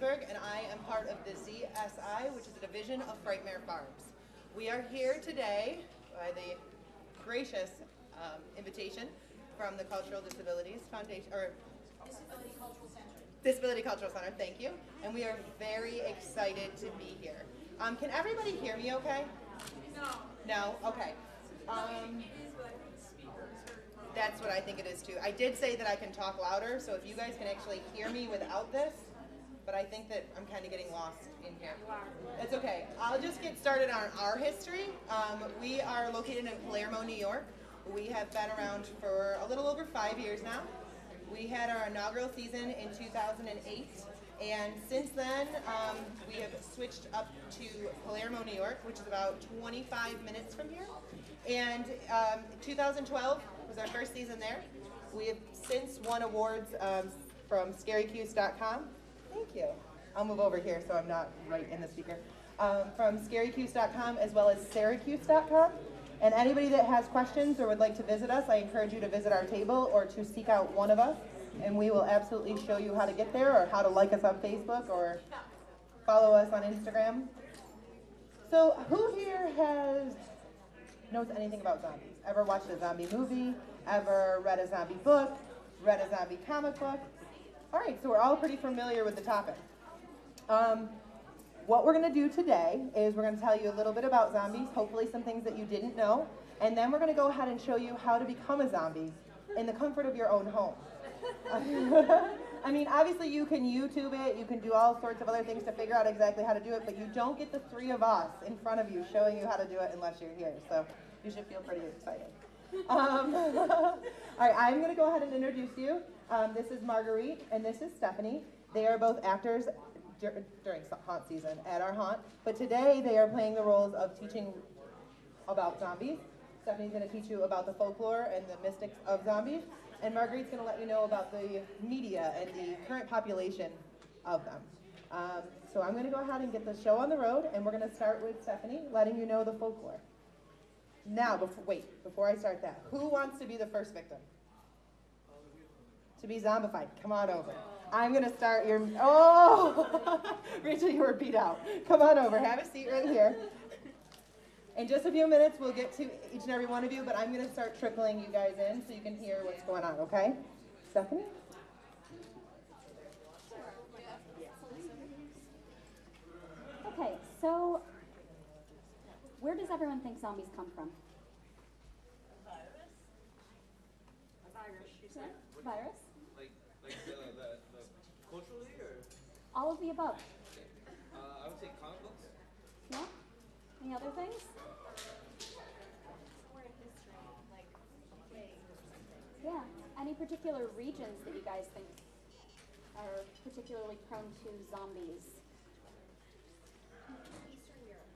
Ginsberg, and I am part of the ZSI, which is a division of Frightmare Farms. We are here today by the gracious invitation from the Cultural Disabilities Foundation, or Disability Cultural Center, thank you. And we are very excited to be here. Can everybody hear me okay? No. No? Okay. That's what I think it is too. I did say that I can talk louder, so if you guys can actually hear me without this, but I think that I'm kind of getting lost in here. It's okay. I'll just get started on our history. We are located in Palermo, New York. We have been around for a little over 5 years now. We had our inaugural season in 2008, and since then we have switched up to Palermo, New York, which is about 25 minutes from here. And 2012 was our first season there. We have since won awards from Syracuse.com. Thank you. I'll move over here so I'm not right in the speaker. From Syracuse.com as well as Syracuse.com. And anybody that has questions or would like to visit us, I encourage you to visit our table or to seek out one of us, and we will absolutely show you how to get there or how to like us on Facebook or follow us on Instagram. So who here knows anything about zombies? Ever watched a zombie movie? Ever read a zombie book? Read a zombie comic book? All right, so we're all pretty familiar with the topic. What we're going to do today is we're going to tell you a little bit about zombies, hopefully some things that you didn't know, and then we're going to go ahead and show you how to become a zombie in the comfort of your own home. I mean, obviously you can YouTube it, you can do all sorts of other things to figure out exactly how to do it, but you don't get the three of us in front of you showing you how to do it unless you're here, so you should feel pretty excited. All right, I'm going to go ahead and introduce you. This is Marguerite and this is Stephanie. They are both actors during haunt season at our haunt, but today they are playing the roles of teaching about zombies. Stephanie's going to teach you about the folklore and the mystics of zombies, and Marguerite's going to let you know about the media and the current population of them. So I'm going to go ahead and get the show on the road, and we're going to start with Stephanie letting you know the folklore. Now, before I start that, who wants to be the first victim? To be zombified. Come on over. I'm going to start your... Oh! Rachel, you were beat out. Come on over. Have a seat right here. In just a few minutes, we'll get to each and every one of you, but I'm going to start trickling you guys in so you can hear what's going on, okay? Stephanie? Okay, so where does everyone think zombies come from? A virus, you said? Virus? Like the culturally, or? All of the above. I would say comic books. Yeah? Any other things? Somewhere in history, like plague or something. Yeah. Any particular regions that you guys think are particularly prone to zombies? Eastern Europe.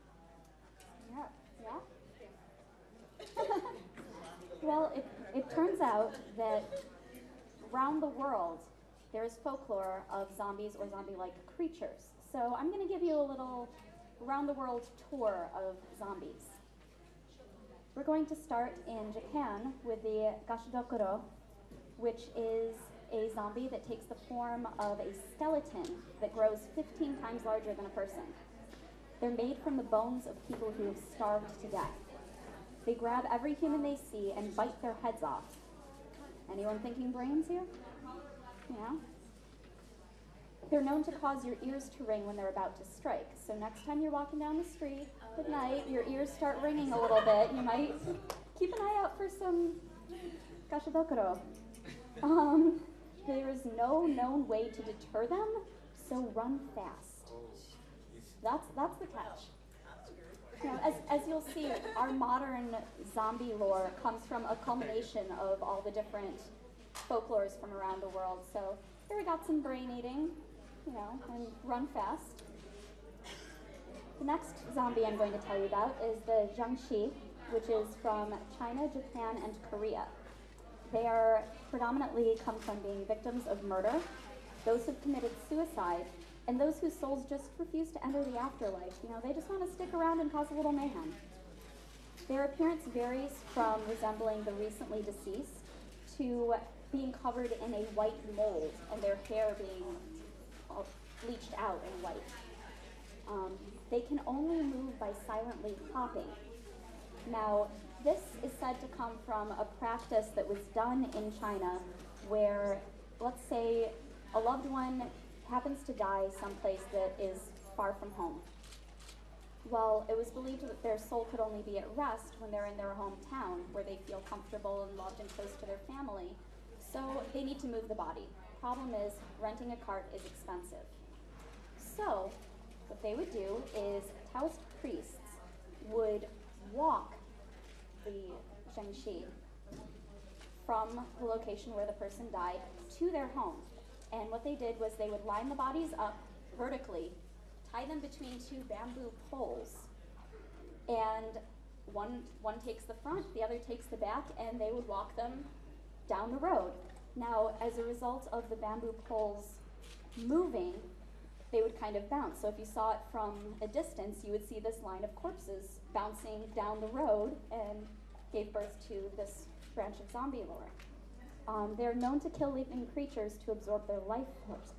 Yeah. Well, it turns out that around the world there is folklore of zombies or zombie-like creatures. So I'm going to give you a little around-the-world tour of zombies. We're going to start in Japan with the gashidokuro, which is a zombie that takes the form of a skeleton that grows 15 times larger than a person. They're made from the bones of people who have starved to death. They grab every human they see and bite their heads off. Anyone thinking brains here? Yeah. They're known to cause your ears to ring when they're about to strike. So next time you're walking down the street at night, your ears start ringing a little bit, you might keep an eye out for some gashidokuro. There is no known way to deter them, so run fast. That's the catch. You know, as you'll see, our modern zombie lore comes from a culmination of all the different folklores from around the world. So here we got some brain eating, you know, and run fast. The next zombie I'm going to tell you about is the jiangshi, which is from China, Japan, and Korea. They are predominantly come from being victims of murder, those who've committed suicide, and those whose souls just refuse to enter the afterlife. You know, they just want to stick around and cause a little mayhem. Their appearance varies from resembling the recently deceased to being covered in a white mold and their hair being bleached out and white. They can only move by silently hopping. Now, this is said to come from a practice that was done in China where, let's say, a loved one happens to die someplace that is far from home. Well, it was believed that their soul could only be at rest when they're in their hometown, where they feel comfortable and loved and close to their family. So they need to move the body. Problem is, renting a cart is expensive. So what they would do is Taoist priests would walk the zhengxi from the location where the person died to their home. And what they did was they would line the bodies up vertically, tie them between two bamboo poles, and one takes the front, the other takes the back, and they would walk them down the road. Now, as a result of the bamboo poles moving, they would kind of bounce. So if you saw it from a distance, you would see this line of corpses bouncing down the road and gave birth to this branch of zombie lore. They're known to kill living creatures to absorb their life force.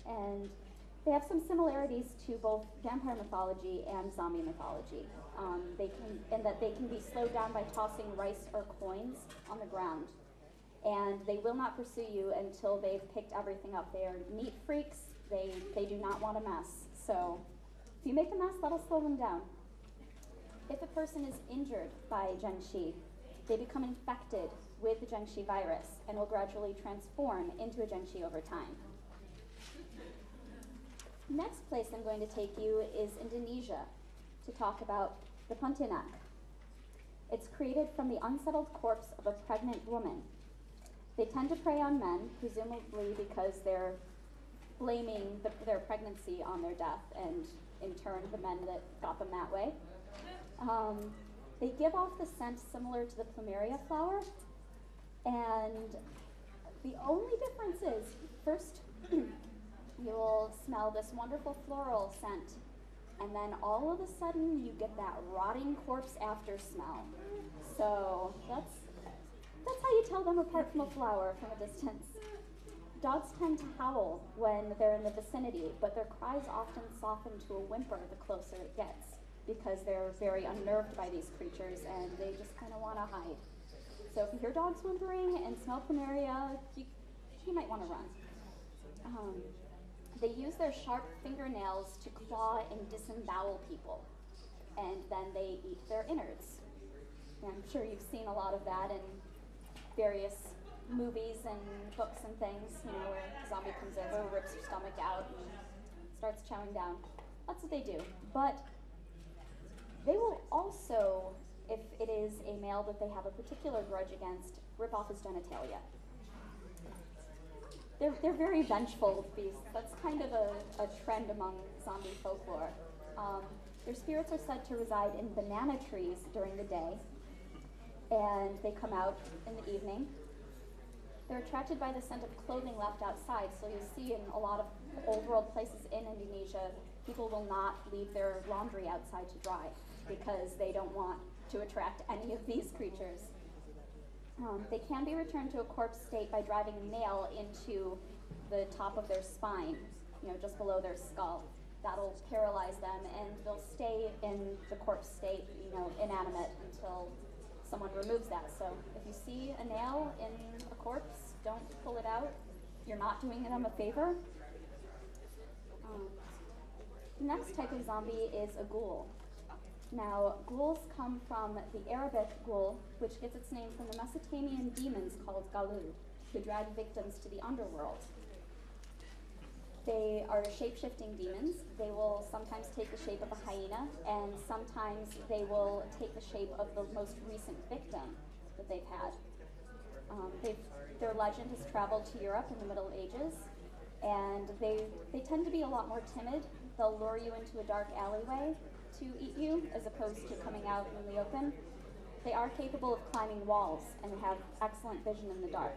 And they have some similarities to both vampire mythology and zombie mythology. In that they can be slowed down by tossing rice or coins on the ground. And they will not pursue you until they've picked everything up. They are neat freaks. They do not want a mess. So if you make a mess, that'll slow them down. If a person is injured by zhengxi, they become infected with the zhengxi virus and will gradually transform into a zhengxi over time. Next place I'm going to take you is Indonesia to talk about the Pontianak. It's created from the unsettled corpse of a pregnant woman. They tend to prey on men, presumably because they're blaming their pregnancy on their death, and in turn the men that got them that way. They give off the scent similar to the plumeria flower, and the only difference is, first you will smell this wonderful floral scent, and then all of a sudden you get that rotting corpse after smell. So that's how you tell them apart from a flower from a distance. Dogs tend to howl when they're in the vicinity, but their cries often soften to a whimper the closer it gets, because they're very unnerved by these creatures and they just kind of want to hide. So if you hear dogs whimpering and smell plumeria, you might want to run. They use their sharp fingernails to claw and disembowel people, and then they eat their innards. And I'm sure you've seen a lot of that in various movies and books and things, where a zombie comes over, rips your stomach out, and starts chowing down. That's what they do. But they will also, if it is a male that they have a particular grudge against, rip off his genitalia. They're very vengeful beasts. That's kind of a trend among zombie folklore. Their spirits are said to reside in banana trees during the day, and they come out in the evening. They're attracted by the scent of clothing left outside, so you'll see in a lot of old world places in Indonesia, people will not leave their laundry outside to dry because they don't want to attract any of these creatures. They can be returned to a corpse state by driving a nail into the top of their spine, just below their skull. That'll paralyze them, and they'll stay in the corpse state, inanimate until someone removes that. So if you see a nail in a corpse, don't pull it out. You're not doing them a favor. The next type of zombie is a ghoul. Now, ghouls come from the Arabic ghoul, which gets its name from the Mesopotamian demons called Galud, who drag victims to the underworld. They are shape-shifting demons. They will sometimes take the shape of a hyena, and sometimes they will take the shape of the most recent victim that they've had. Their legend has traveled to Europe in the Middle Ages, and they tend to be a lot more timid. They'll lure you into a dark alleyway to eat you, as opposed to coming out in the open. They are capable of climbing walls and have excellent vision in the dark.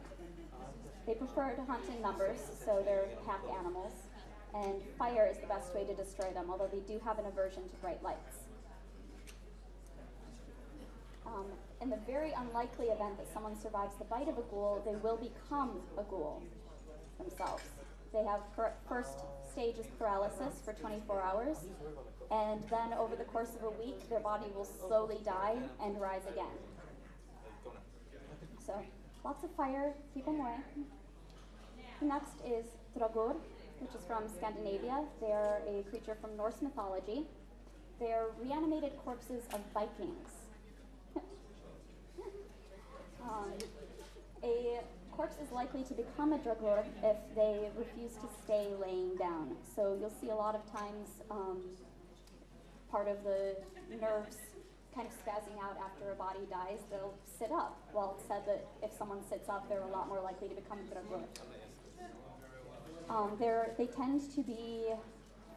They prefer to hunt in numbers, so they're pack animals, and fire is the best way to destroy them, although they do have an aversion to bright lights. In the very unlikely event that someone survives the bite of a ghoul, they will become a ghoul themselves. They have first stage is paralysis for 24 hours, and then over the course of a week, their body will slowly die and rise again. So, lots of fire, keep them away. Next is Dragur, which is from Scandinavia. They are a creature from Norse mythology. They are reanimated corpses of Vikings. A corpse is likely to become a Dragur if they refuse to stay laying down. So you'll see a lot of times part of the nerves kind of spazzing out after a body dies, they'll sit up. Well, it's said that if someone sits up, they're a lot more likely to become Dragur. They tend to be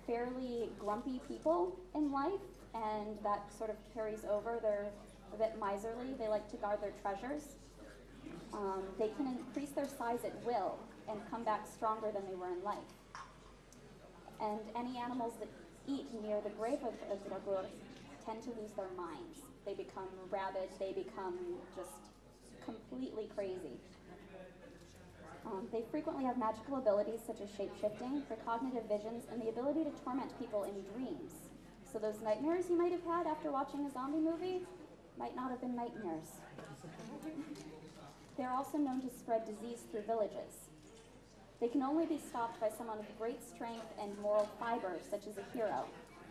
fairly grumpy people in life, and that sort of carries over. They're a bit miserly. They like to guard their treasures. They can increase their size at will and come back stronger than they were in life. And any animals that eat near the grave of Dragur tend to lose their minds. They become rabid. They become just completely crazy. They frequently have magical abilities such as shape-shifting, precognitive visions, and the ability to torment people in dreams. So those nightmares you might have had after watching a zombie movie might not have been nightmares. They're also known to spread disease through villages. They can only be stopped by someone with great strength and moral fiber, such as a hero.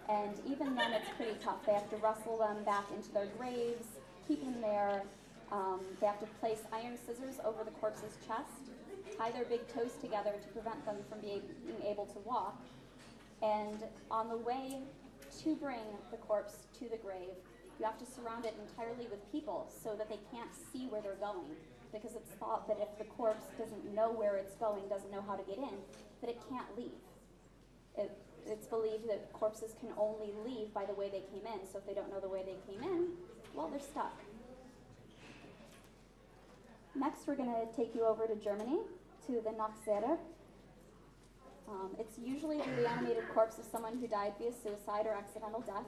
And even then, it's pretty tough. They have to wrestle them back into their graves, keep them there. They have to place iron scissors over the corpse's chest, tie their big toes together to prevent them from being able to walk. And on the way to bring the corpse to the grave, you have to surround it entirely with people so that they can't see where they're going. Because it's thought that if the corpse doesn't know where it's going, doesn't know how to get in, that it can't leave. It's believed that corpses can only leave by the way they came in. So if they don't know the way they came in, well, they're stuck. Next, we're going to take you over to Germany, to the Nachzehrer. It's usually the reanimated corpse of someone who died via suicide or accidental death.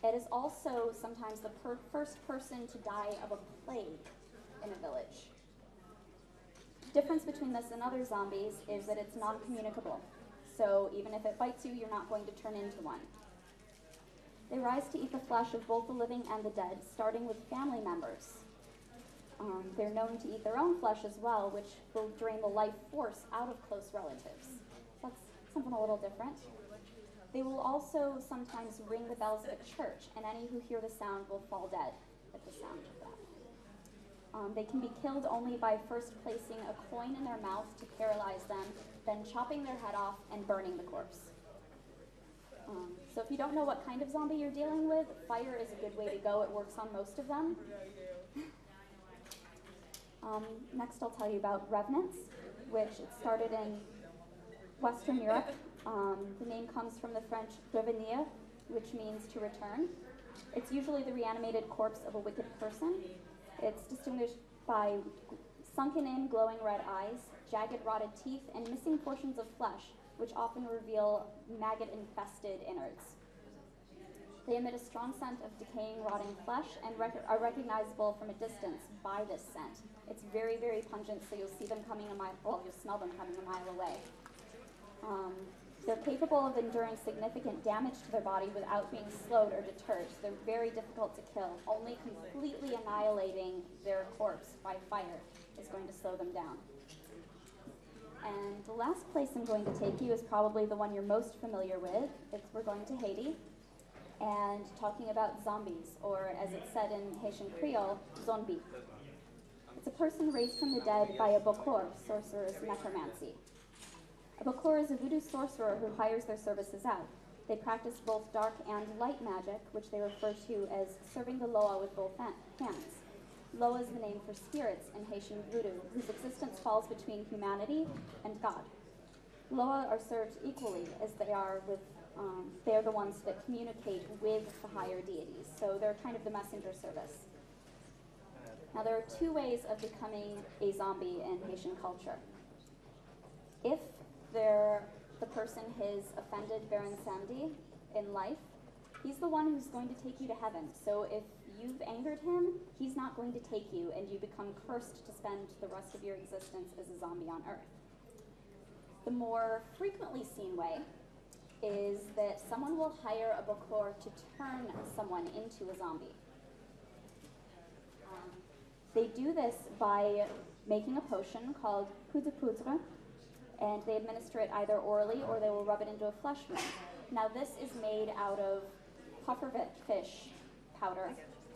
It is also sometimes the first person to die of a plague in a village. The difference between this and other zombies is that it's non-communicable. So even if it bites you, you're not going to turn into one. They rise to eat the flesh of both the living and the dead, starting with family members. They're known to eat their own flesh as well, which will drain the life force out of close relatives. That's something a little different. They will also sometimes ring the bells of a church, and any who hear the sound will fall dead at the sound of that. They can be killed only by first placing a coin in their mouth to paralyze them, then chopping their head off and burning the corpse. So if you don't know what kind of zombie you're dealing with, fire is a good way to go. It works on most of them. Next I'll tell you about revenants, which it started in Western Europe. The name comes from the French revenir, which means to return. It's usually the reanimated corpse of a wicked person. It's distinguished by sunken-in, glowing red eyes, jagged, rotted teeth, and missing portions of flesh, which often reveal maggot-infested innards. They emit a strong scent of decaying, rotting flesh and are recognizable from a distance by this scent. It's very, very pungent, so you'll see them coming a mile, well, you'll smell them coming a mile away. They're capable of enduring significant damage to their body without being slowed or deterred. They're very difficult to kill. Only completely annihilating their corpse by fire is going to slow them down. And the last place I'm going to take you is probably the one you're most familiar with. We're going to Haiti and talking about zombies, or as it's said in Haitian Creole, zombie. It's a person raised from the dead by a bokor, sorcerer's necromancy. A bokor is a voodoo sorcerer who hires their services out. They practice both dark and light magic, which they refer to as serving the loa with both hands. Loa is the name for spirits in Haitian voodoo, whose existence falls between humanity and God. Loa are served equally as they are the ones that communicate with the higher deities, so they're kind of the messenger service. Now there are two ways of becoming a zombie in Haitian culture. If the person has offended Baron Samedi in life, he's the one who's going to take you to heaven. So if you've angered him, he's not going to take you, and you become cursed to spend the rest of your existence as a zombie on Earth. The more frequently seen way is that someone will hire a bookler to turn someone into a zombie. They do this by making a potion called poudre poudre, and they administer it either orally or they will rub it into a flesh wound. Now this is made out of puffer fish powder,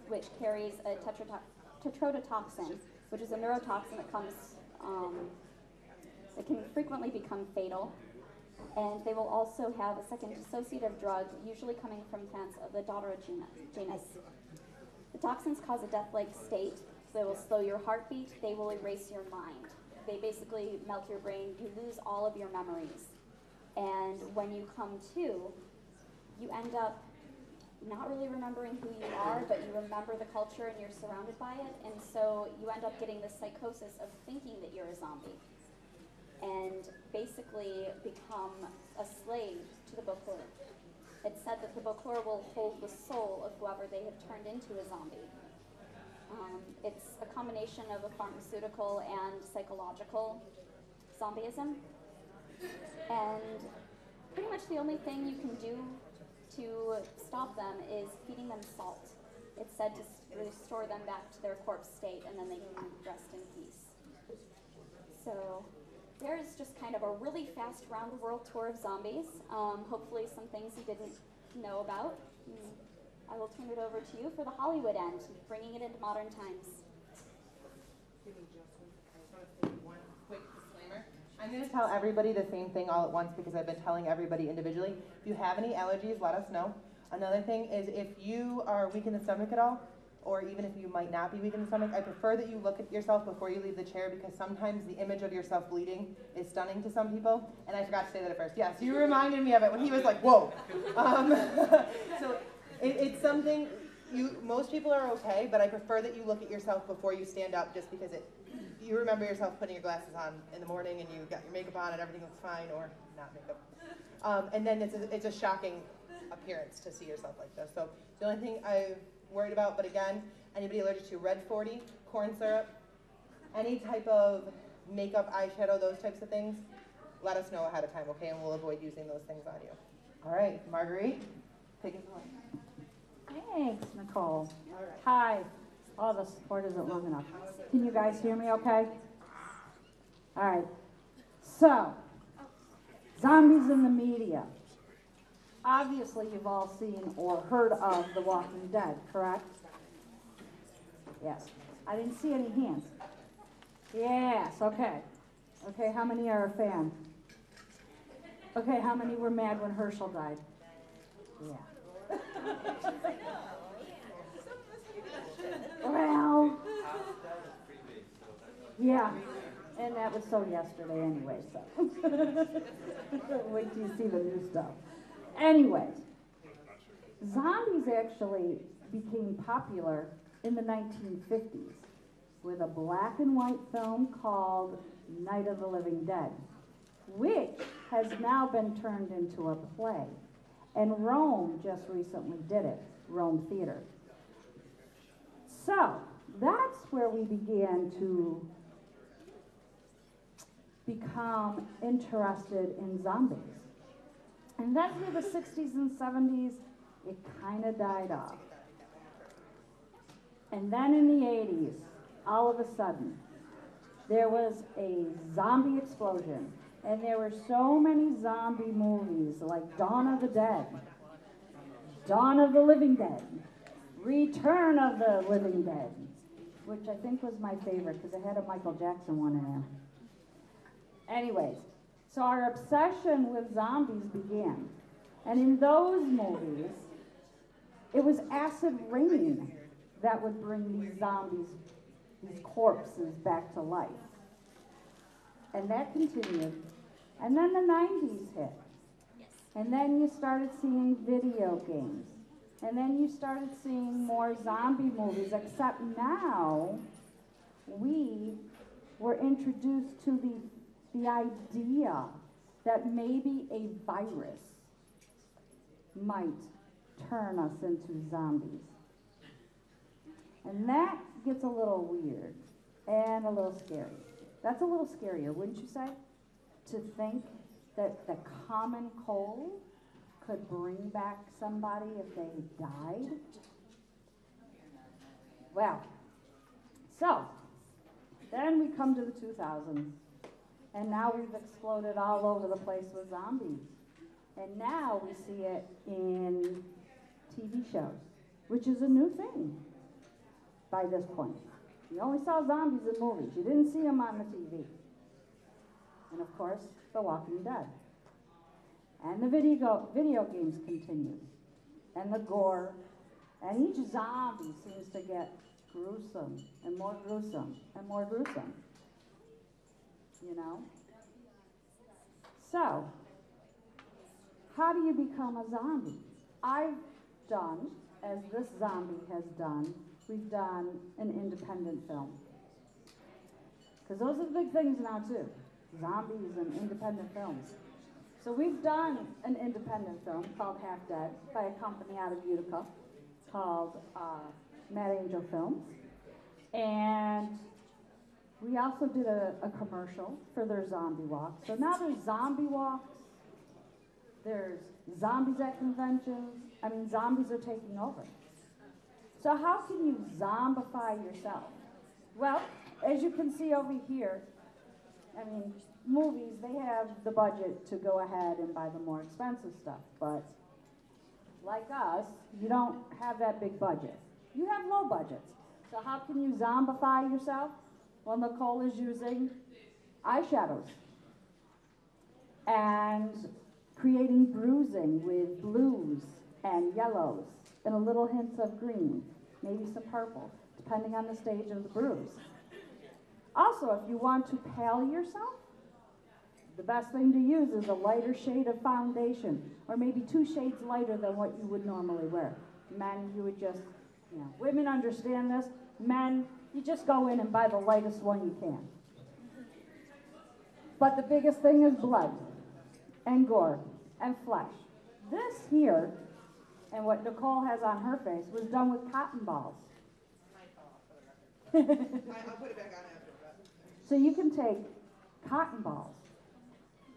which carries a tetrodotoxin, which is a neurotoxin that that can frequently become fatal. And they will also have a second dissociative drug, usually coming from plants of the Dodera genus. The toxins cause a death-like state. They will slow your heartbeat. They will erase your mind. They basically melt your brain. You lose all of your memories. And when you come to, you end up not really remembering who you are, but you remember the culture and you're surrounded by it. And so you end up getting this psychosis of thinking that you're a zombie and basically become a slave to the bookler. It's said that the bookler will hold the soul of whoever they have turned into a zombie. It's a combination of a pharmaceutical and psychological zombieism. And pretty much the only thing you can do to stop them is feeding them salt. It's said to restore them back to their corpse state, and then they can rest in peace. So there's just kind of a really fast round-the-world tour of zombies. Hopefully some things you didn't know about. I will turn it over to you for the Hollywood end, bringing it into modern times. Give me just one quick disclaimer. I'm going to tell everybody the same thing all at once because I've been telling everybody individually. If you have any allergies, let us know. Another thing is if you are weak in the stomach at all, or even if you might not be weak in the stomach, I prefer that you look at yourself before you leave the chair because sometimes the image of yourself bleeding is stunning to some people. And I forgot to say that at first. Yes, you reminded me of it when he was like, whoa. So it's something, most people are okay, but I prefer that you look at yourself before you stand up just because you remember yourself putting your glasses on in the morning and you got your makeup on and everything looks fine, or not makeup. And then it's a shocking appearance to see yourself like this. So the only thing I'm worried about, but again, anybody allergic to red 40, corn syrup, any type of makeup, eyeshadow, those types of things, let us know ahead of time, okay? And we'll avoid using those things on you. All right, Marguerite, take it away. Thanks, Nicole. Hi. Oh, the support isn't long enough. Can you guys hear me okay? All right. So, zombies in the media. Obviously, you've all seen or heard of The Walking Dead, correct? Yes. I didn't see any hands. Yes, okay. Okay, how many are a fan? Okay, how many were mad when Herschel died? Yeah. Well, yeah, and that was so yesterday anyway, so. Wait till you see the new stuff. Anyways, zombies actually became popular in the 1950s with a black and white film called Night of the Living Dead, which has now been turned into a play. And Rome just recently did it, Rome Theater. So that's where we began to become interested in zombies. And then through the 60s and 70s, it kind of died off. And then in the 80s, all of a sudden, there was a zombie explosion. And there were so many zombie movies like Dawn of the Dead, Dawn of the Living Dead, Return of the Living Dead, which I think was my favorite because it had a Michael Jackson one in there. Anyways, so our obsession with zombies began. And in those movies, it was acid rain that would bring these zombies, these corpses back to life. And that continued. And then the 90s hit. And then you started seeing video games. And then you started seeing more zombie movies, except now we were introduced to the idea that maybe a virus might turn us into zombies. And that gets a little weird and a little scary. That's a little scarier, wouldn't you say? to think that the common cold could bring back somebody if they died. Well, so then we come to the 2000s, and now we've exploded all over the place with zombies. And now we see it in TV shows, which is a new thing by this point. You only saw zombies in movies. You didn't see them on the TV. And of course, The Walking Dead. And the video games continue. And the gore. And each zombie seems to get gruesome and more gruesome and more gruesome. You know? So, how do you become a zombie? I've done, as this zombie has done, we've done an independent film. Because those are the big things now too. Zombies and independent films. So we've done an independent film called Half Dead by a company out of Utica called Mad Angel Films. And we also did a commercial for their zombie walk. So now there's zombie walks, there's zombies at conventions. I mean, zombies are taking over. So how can you zombify yourself? Well, as you can see over here, I mean, movies, they have the budget to go ahead and buy the more expensive stuff. But like us, you don't have that big budget. You have low budgets. So how can you zombify yourself? Well, Nicole is using eyeshadows and creating bruising with blues and yellows and a little hints of green, maybe some purple, depending on the stage of the bruise. Also, if you want to pale yourself, the best thing to use is a lighter shade of foundation, or maybe 2 shades lighter than what you would normally wear. Men, you would just, you know, women understand this. Men, you just go in and buy the lightest one you can. But the biggest thing is blood and gore and flesh. This here, and what Nicole has on her face, was done with cotton balls. I'll put it back on after that. So you can take cotton balls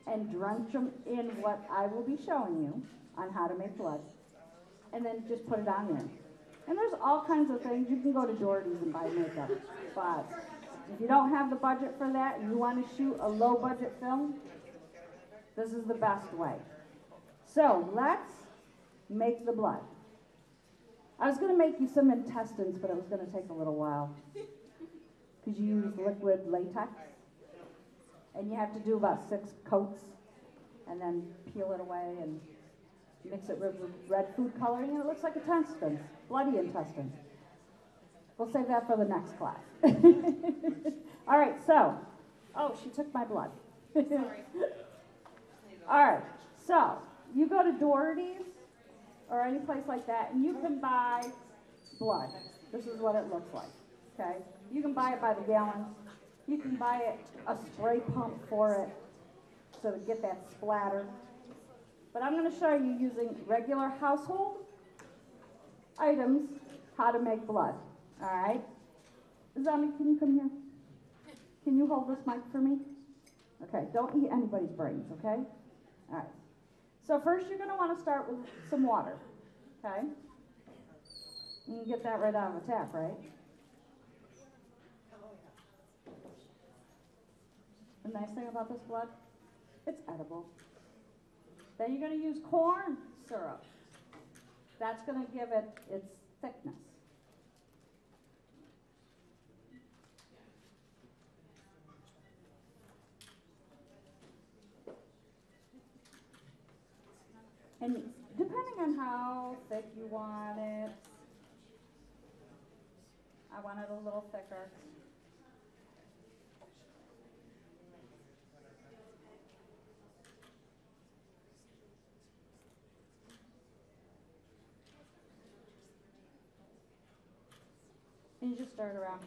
and drench them in what I will be showing you on how to make blood, and then just put it on there. And there's all kinds of things. You can go to Doherty's and buy makeup, but if you don't have the budget for that and you want to shoot a low budget film, this is the best way. So let's make the blood. I was going to make you some intestines, but it was going to take a little while because you use liquid latex, and you have to do about 6 coats and then peel it away and mix it with red food coloring, and it looks like intestines, bloody intestines. We'll save that for the next class. All right, so, oh, she took my blood. Sorry. All right, so you go to Doherty's or any place like that, and you can buy blood. This is what it looks like, okay? You can buy it by the gallon. You can buy it, a spray pump for it, so to get that splatter. But I'm going to show you using regular household items how to make blood, all right? Zombie, can you come here? Can you hold this mic for me? Okay, don't eat anybody's brains, okay? All right. So first you're going to want to start with some water, okay? You can get that right out of the tap, right? The nice thing about this blood, it's edible. Then you're going to use corn syrup. That's going to give it its thickness. And depending on how thick you want it, I want it a little thicker. And you just stir it around.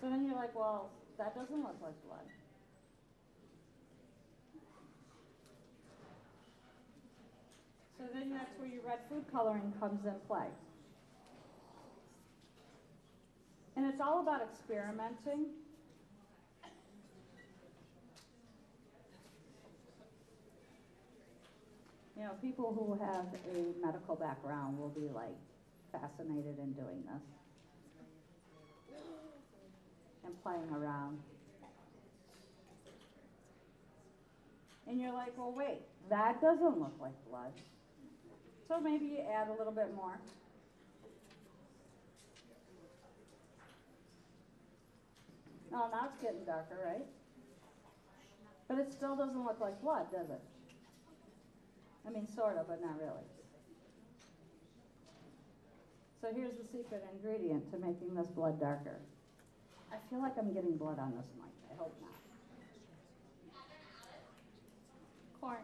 So then you're like, well, that doesn't look like blood. So then that's where your red food coloring comes in play. And it's all about experimenting You know, people who have a medical background will be like fascinated in doing this and playing around. And you're like, well, wait, that doesn't look like blood. So maybe you add a little bit more. Oh, now it's getting darker, right? But it still doesn't look like blood, does it? I mean, sort of, but not really. So here's the secret ingredient to making this blood darker. I feel like I'm getting blood on this mic. I hope not. Corn.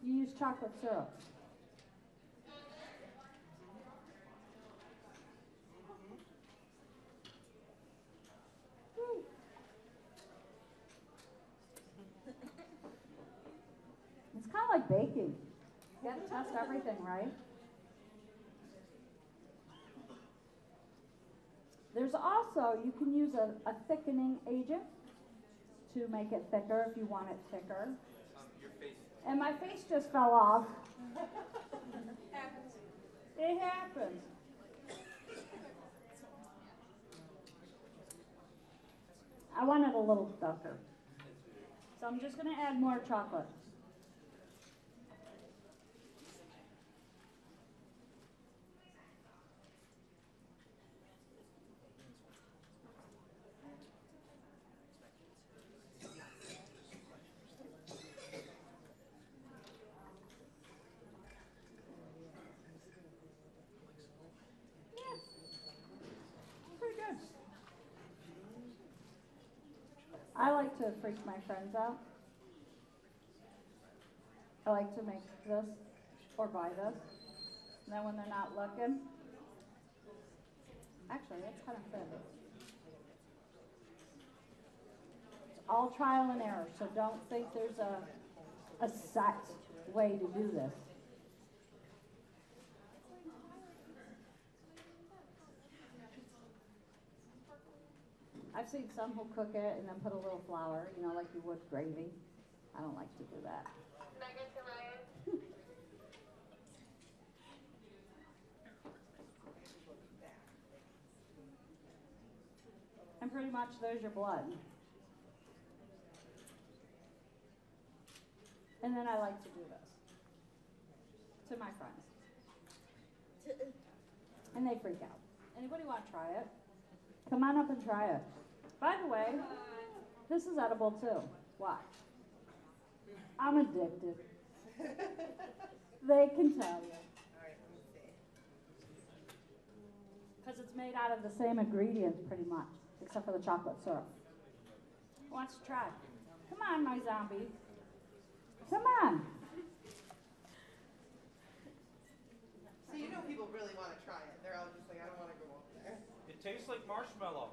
You use chocolate syrup. Woo. It's kind of like baking. You gotta test everything, right? There's also, you can use a thickening agent to make it thicker if you want it thicker. Your face. And my face just fell off. It happens. I want it a little darker. So I'm just going to add more chocolate. I like to freak my friends out. I like to make this or buy this. And then when they're not looking, actually that's kind of thin. It's all trial and error, so don't think there's a set way to do this. I've seen some who cook it and then put a little flour, you know, like you would gravy. I don't like to do that. And pretty much there's your blood. And then I like to do this to my friends. And they freak out. Anybody want to try it? Come on up and try it. By the way, this is edible too. Watch. I'm addicted. They can tell you. Alright, let me see. Because it's made out of the same ingredients pretty much, except for the chocolate syrup. Who wants to try? Come on, my zombie. Come on. So you know people really want to try it. They're all just like, I don't want to go over there. It tastes like marshmallow.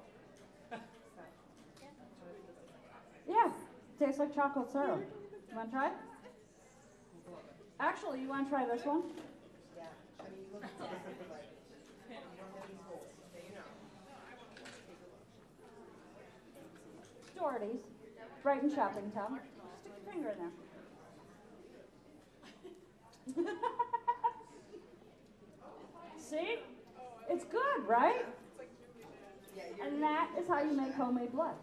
Yeah, tastes like chocolate syrup. You want to try? Actually, you want to try this one? Yeah. I mean, you look at this like, you don't have these holes. Okay, you know. Doherty's, right in Shoppingtown. Stick your finger in there. See? It's good, right? Yeah, And that is how you make homemade blood.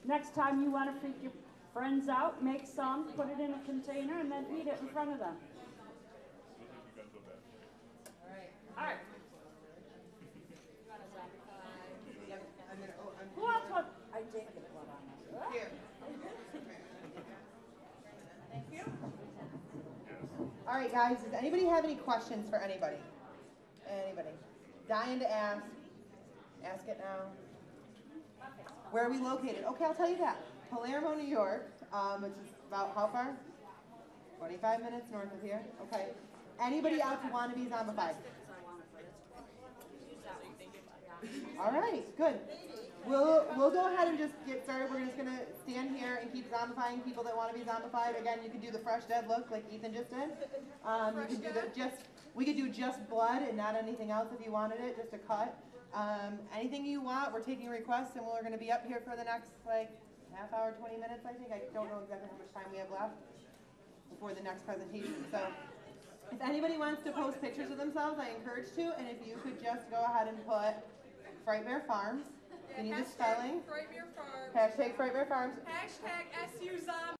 Next time you want to freak your friends out, make some, put it in a container, and then eat it in front of them. All right. Yep. Who else wants? I did get blood on this. Here. Thank you. All right, guys. Does anybody have any questions for anybody? Anybody? Dying to ask. Ask it now. Where are we located? Okay, I'll tell you that. Palermo, New York, which is about how far? 25 minutes north of here. Okay. Anybody else want to be zombified? All right, good. We'll go ahead and just get started. We're just gonna stand here and keep zombifying people that want to be zombified. Again, you can do the fresh dead look like Ethan just did. You can do we could do just blood and not anything else if you wanted it, just a cut. Anything you want, we're taking requests and we're going to be up here for the next like half hour, 20 minutes, I think. I don't know exactly how much time we have left. before the next presentation. So if anybody wants to post pictures of themselves, I encourage to, and if you could just go ahead and put Frightmare Farms. You need the spelling. Frightmare Farms. Hashtag Frightmare Farms. Hashtag SU Zombie.